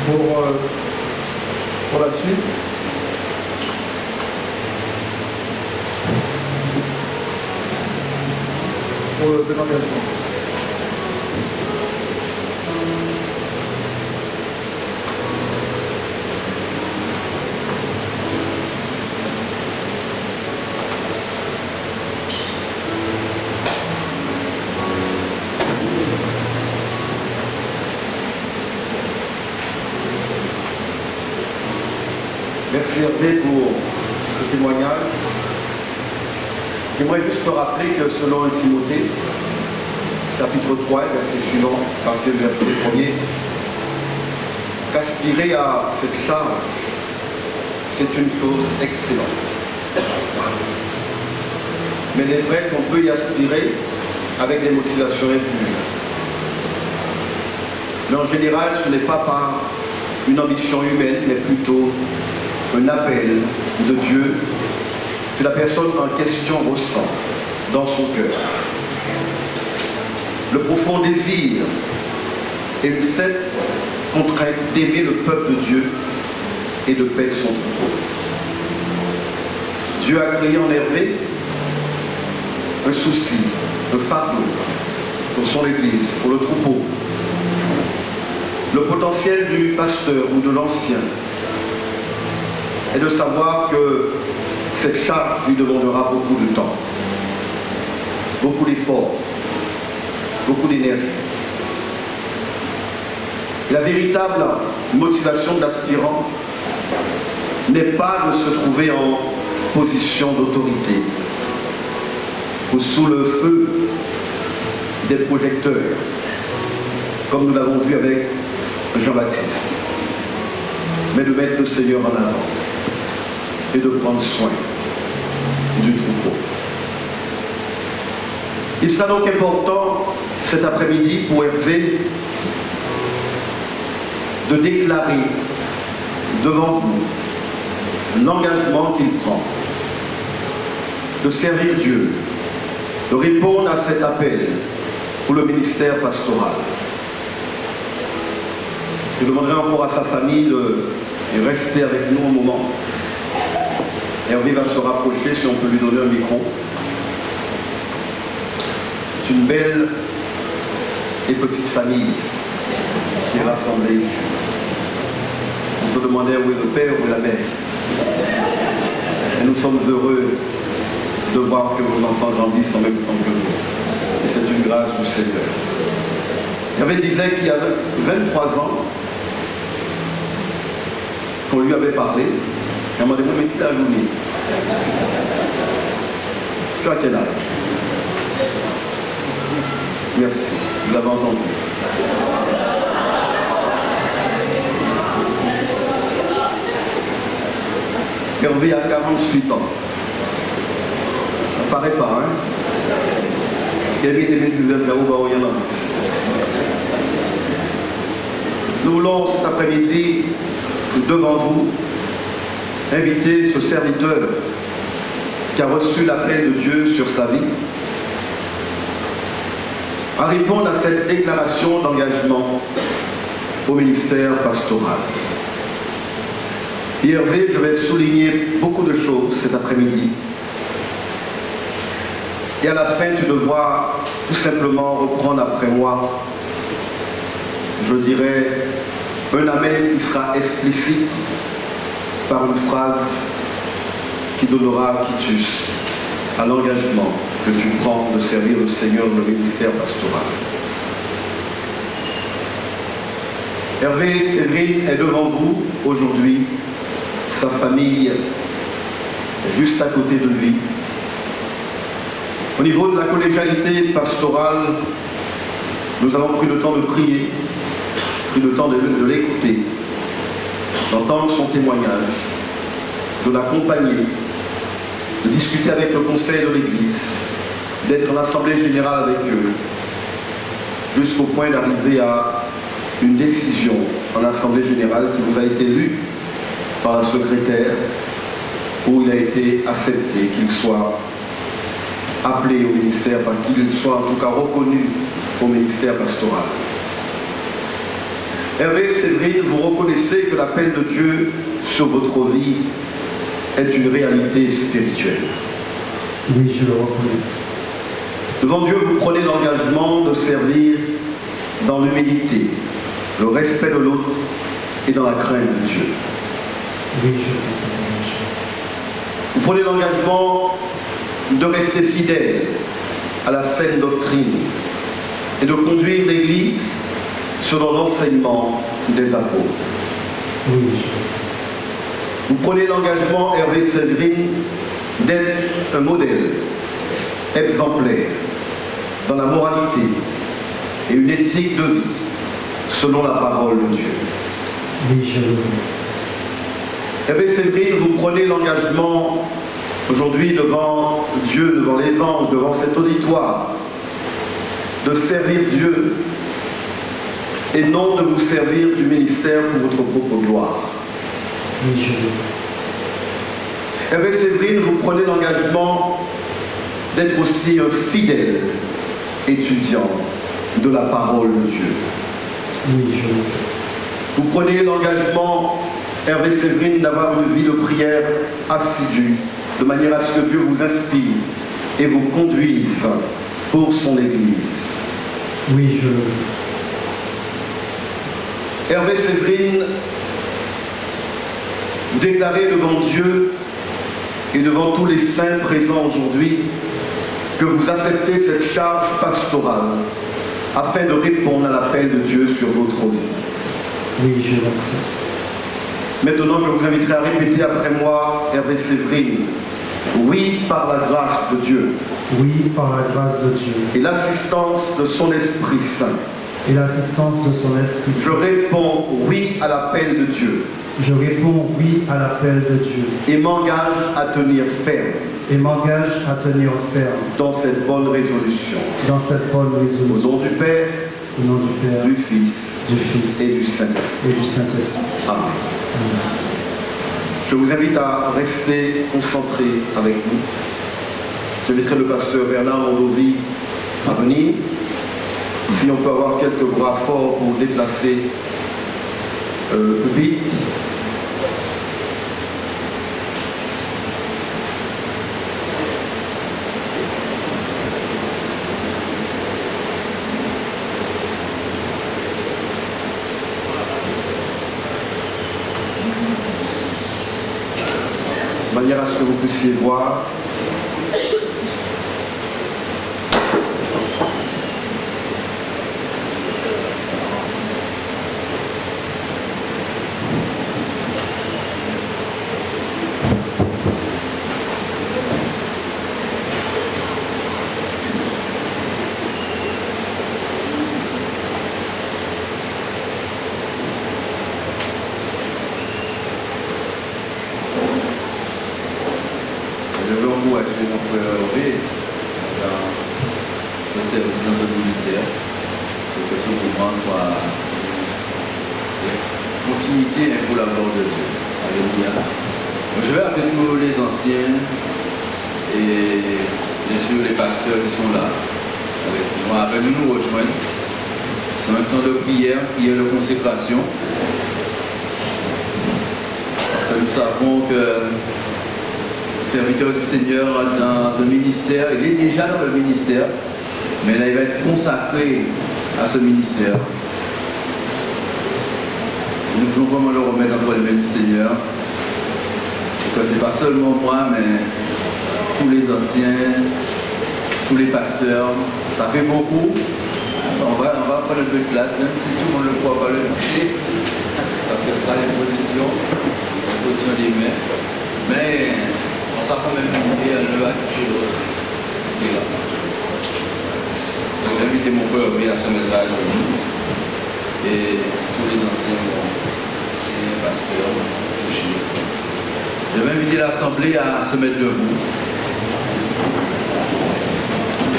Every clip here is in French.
pour la suite. Pour le plein engagement. Merci Hervé pour ce témoignage. J'aimerais juste te rappeler que selon 1 Timothée, chapitre 3, verset suivant, à partir du verset 1er, qu'aspirer à cette charge, c'est une chose excellente. Mais il est vrai qu'on peut y aspirer avec des motivations impures. Mais en général, ce n'est pas par une ambition humaine, mais plutôt un appel de Dieu que la personne en question ressent dans son cœur. Le profond désir et une sainte contrainte d'aimer le peuple de Dieu et de paix son troupeau. Dieu a créé en Hervé un souci, un fardeau pour son Église, pour le troupeau. Le potentiel du pasteur ou de l'ancien est de savoir que cette charge lui demandera beaucoup de temps, beaucoup d'efforts, beaucoup d'énergie. La véritable motivation de l'aspirant n'est pas de se trouver en position d'autorité ou sous le feu des projecteurs, comme nous l'avons vu avec Jean-Baptiste, mais de mettre le Seigneur en avant et de prendre soin du troupeau. Il sera donc important cet après-midi pour Hervé de déclarer devant vous l'engagement qu'il prend de servir Dieu, de répondre à cet appel pour le ministère pastoral. Je demanderai encore à sa famille de rester avec nous un moment. Hervé va se rapprocher si on peut lui donner un micro. C'est une belle et petite famille qui est rassemblée ici. On se demandait où est le père, où est la mère. Et nous sommes heureux de voir que vos enfants grandissent en même temps que vous. Et c'est une grâce du Seigneur. Hervé disait qu'il y a 23 ans, qu'on lui avait parlé, il m'a demandé, mais qui t'a journée? Tu as quel âge? Merci, vous avez entendu. Hervé a 48 ans. Ça ne paraît pas, hein? Nous voulons cet après-midi, devant vous, inviter ce serviteur qui a reçu l'appel de Dieu sur sa vie à répondre à cette déclaration d'engagement au ministère pastoral. Et Hervé, je vais souligner beaucoup de choses cet après-midi. Et à la fin, tu devras tout simplement reprendre après moi, je dirais, un amen qui sera explicite par une phrase qui donnera quitus à l'engagement que tu prends de servir le Seigneur dans le ministère pastoral. Hervé Séverine est devant vous aujourd'hui, sa famille est juste à côté de lui. Au niveau de la collégialité pastorale, nous avons pris le temps de prier, pris le temps de l'écouter, d'entendre son témoignage, de l'accompagner, de discuter avec le conseil de l'Église, d'être en assemblée générale avec eux, jusqu'au point d'arriver à une décision en assemblée générale qui vous a été lue par la secrétaire, où il a été accepté qu'il soit appelé au ministère, qu'il soit en tout cas reconnu au ministère pastoral. Hervé Séverine, vous reconnaissez que l'appel de Dieu sur votre vie est une réalité spirituelle. Oui, je le reconnais. Devant Dieu, vous prenez l'engagement de servir dans l'humilité, le respect de l'autre et dans la crainte de Dieu. Oui, je prends cet engagement. Vous prenez l'engagement de rester fidèle à la saine doctrine et de conduire l'Église selon l'enseignement des apôtres. Oui, je Vous prenez l'engagement, Hervé Séverine, d'être un modèle exemplaire dans la moralité et une éthique de vie selon la parole de Dieu. Oui, je le veux. Hervé Séverine, vous prenez l'engagement aujourd'hui devant Dieu, devant les anges, devant cet auditoire, de servir Dieu et non de vous servir du ministère pour votre propre gloire. Oui, je le veux. Hervé Séverine, vous prenez l'engagement d'être aussi un fidèle étudiant de la parole de Dieu. Oui, je le veux. Vous prenez l'engagement, Hervé Séverine, d'avoir une vie de prière assidue, de manière à ce que Dieu vous inspire et vous conduise pour son Église. Oui, je le veux. Hervé Séverine, vous déclarez devant Dieu et devant tous les saints présents aujourd'hui que vous acceptez cette charge pastorale afin de répondre à l'appel de Dieu sur votre vie. Oui, je l'accepte. Maintenant, je vous inviterai à répéter après moi, Hervé Séverine. Oui, par la grâce de Dieu. Oui, par la grâce de Dieu. Et l'assistance de son Esprit Saint. Et l'assistance de son Esprit Je Saint. réponds oui à l'appel de Dieu. Je réponds oui à l'appel de Dieu. Et m'engage à tenir ferme Et m'engage à tenir ferme dans cette bonne résolution. dans cette bonne Au résolution. nom du Père, Au nom du Père, du Fils du Fils et du Saint-Esprit. et du Saint-Esprit. Amen. Amen. Je vous invite à rester concentré avec nous. J'inviterai le pasteur Bernard Mondovi à venir. Si on peut avoir quelques bras forts pour déplacer le pupitre. De manière à ce que vous puissiez voir. Je veux encourager mon frère Hervé dans ce service, dans ce ministère, pour que son mouvement soit continuité pour la gloire de Dieu. Alléluia. Donc, je vais avec nous les anciens et bien sûr les pasteurs qui sont là. Avec nous rejoindre. C'est un temps de prière de consécration. Parce que nous savons que le serviteur du Seigneur dans un ministère, il est déjà dans le ministère, mais là il va être consacré à ce ministère. Nous voulons vraiment le remettre entre les mains du Seigneur. Et que ce n'est pas seulement moi, mais tous les anciens, tous les pasteurs, ça fait beaucoup. On va prendre un peu de place, même si tout le monde ne pourra pas le toucher, parce que ce sera l'imposition des mains. Mais on s'est quand même limité à ne pas toucher l'autre. C'était là. Donc j'ai invité mon frère à se mettre là avec nous. Et tous les anciens pasteurs touchés. Je vais inviter l'Assemblée à se mettre debout.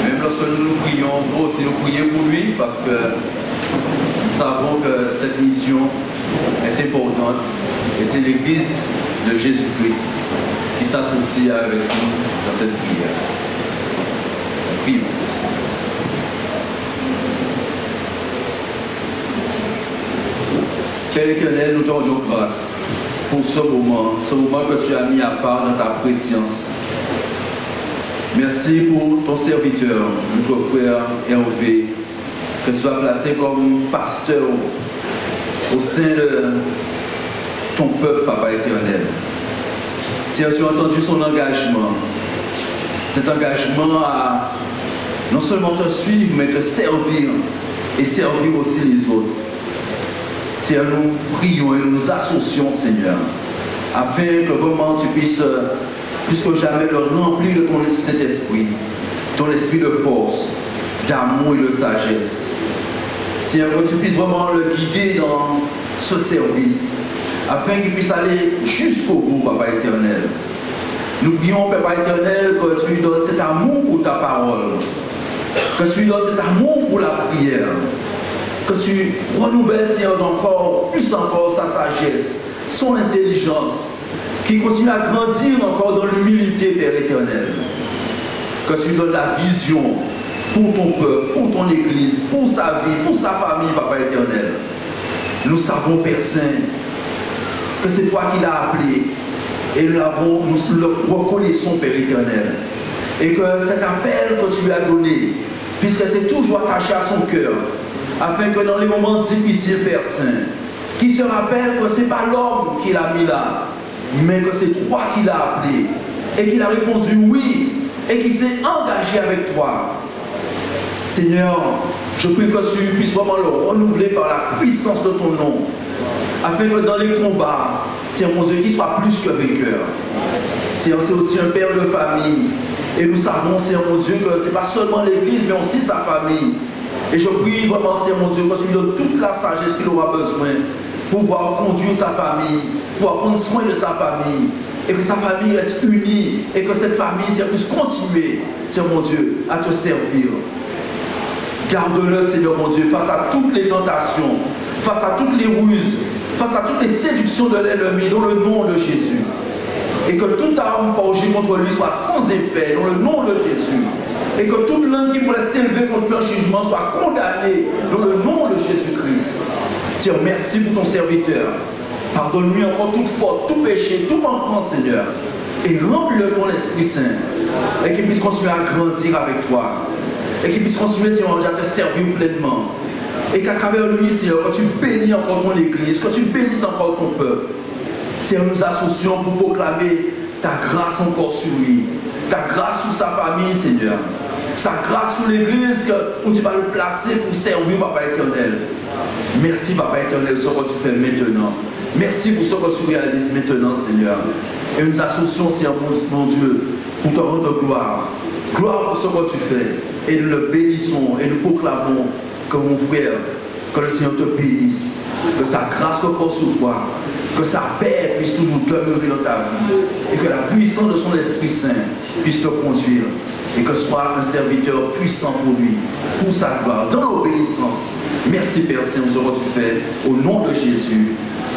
Même lorsque nous prions, vous aussi nous priez pour lui, parce que nous savons que cette mission est importante et c'est l'Église de Jésus-Christ qui s'associe avec nous dans cette prière. Prions. Père éternel, nous te rendons grâce pour ce moment que tu as mis à part dans ta préscience. Merci pour ton serviteur, notre frère Hervé, que tu vas placer comme pasteur au sein de ton peuple, Papa éternel. Seigneur, tu as entendu son engagement, cet engagement à non seulement te suivre, mais te servir et servir aussi les autres. Seigneur, nous prions et nous nous associons, Seigneur, afin que vraiment tu puisses, plus que jamais, le remplir de ton Saint-Esprit, ton esprit de force, d'amour et de sagesse. Seigneur, que tu puisses vraiment le guider dans ce service, afin qu'il puisse aller jusqu'au bout, Papa éternel. Nous prions, Papa éternel, que tu lui donnes cet amour pour ta parole, que tu lui donnes cet amour pour la prière, que tu renouvelles, Seigneur, encore, plus encore sa sagesse, son intelligence, qu'il continue à grandir encore dans l'humilité, Père éternel. Que tu lui donnes la vision pour ton peuple, pour ton Église, pour sa vie, pour sa famille, Papa éternel. Nous savons, Père Saint, que c'est toi qui l'as appelé, et nous le reconnaissons, Père éternel. Et que cet appel que tu lui as donné, puisque c'est toujours attaché à son cœur, afin que dans les moments difficiles, Père Saint, qu'il se rappelle que ce n'est pas l'homme qui l'a mis là, mais que c'est toi qui l'as appelé, et qu'il a répondu oui, et qu'il s'est engagé avec toi. Seigneur, je prie que tu puisses vraiment le renouveler par la puissance de ton nom, afin que dans les combats, Seigneur mon Dieu, qu'il soit plus que vainqueur. Seigneur, c'est aussi un père de famille, et nous savons, Seigneur mon Dieu, que ce n'est pas seulement l'Église, mais aussi sa famille. Et je prie vraiment, Seigneur mon Dieu, que tu lui donnes toute la sagesse qu'il aura besoin pour pouvoir conduire sa famille, pour pouvoir prendre soin de sa famille, et que sa famille reste unie, et que cette famille, Seigneur, puisse continuer, Seigneur mon Dieu, à te servir. Garde-le, Seigneur mon Dieu, face à toutes les tentations, face à toutes les ruses, face à toutes les séductions de l'ennemi, dans le nom de Jésus. Et que toute arme forgée contre lui soit sans effet, dans le nom de Jésus. Et que toute langue qui pourrait s'élever contre le jugement soit condamnée, dans le nom de Jésus-Christ. Seigneur, merci pour ton serviteur. Pardonne-lui encore toute faute, tout péché, tout manquement, Seigneur. Et remplis-le ton Esprit Saint. Et qu'il puisse continuer à grandir avec toi. Et qu'il puisse continuer, Seigneur, à te servir pleinement. Et qu'à travers lui, Seigneur, que tu bénis encore ton Église, que tu bénisses encore ton peuple. Seigneur, nous associons pour proclamer ta grâce encore sur lui. Ta grâce sur sa famille, Seigneur. Sa grâce sur l'Église où tu vas le placer pour servir, Papa éternel. Merci, Papa éternel, pour ce que tu fais maintenant. Merci pour ce que tu réalises maintenant, Seigneur. Et nous associons, Seigneur, mon Dieu, pour te rendre gloire. Gloire pour ce que tu fais. Et nous le bénissons et nous proclamons que mon frère, que le Seigneur te bénisse, que sa grâce repose sur toi, que sa paix puisse toujours demeurer dans ta vie, et que la puissance de son Esprit Saint puisse te conduire, et que tu sois un serviteur puissant pour lui, pour sa gloire, dans l'obéissance. Merci Père Saint, pour ce que tu fais, au nom de Jésus.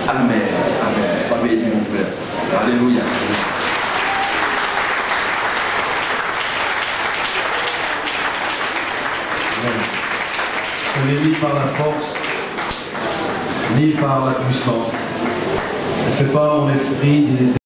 Amen. Amen. Sois béni mon frère. Alléluia. On est ni par la force, ni par la puissance. Ce n'est pas mon esprit,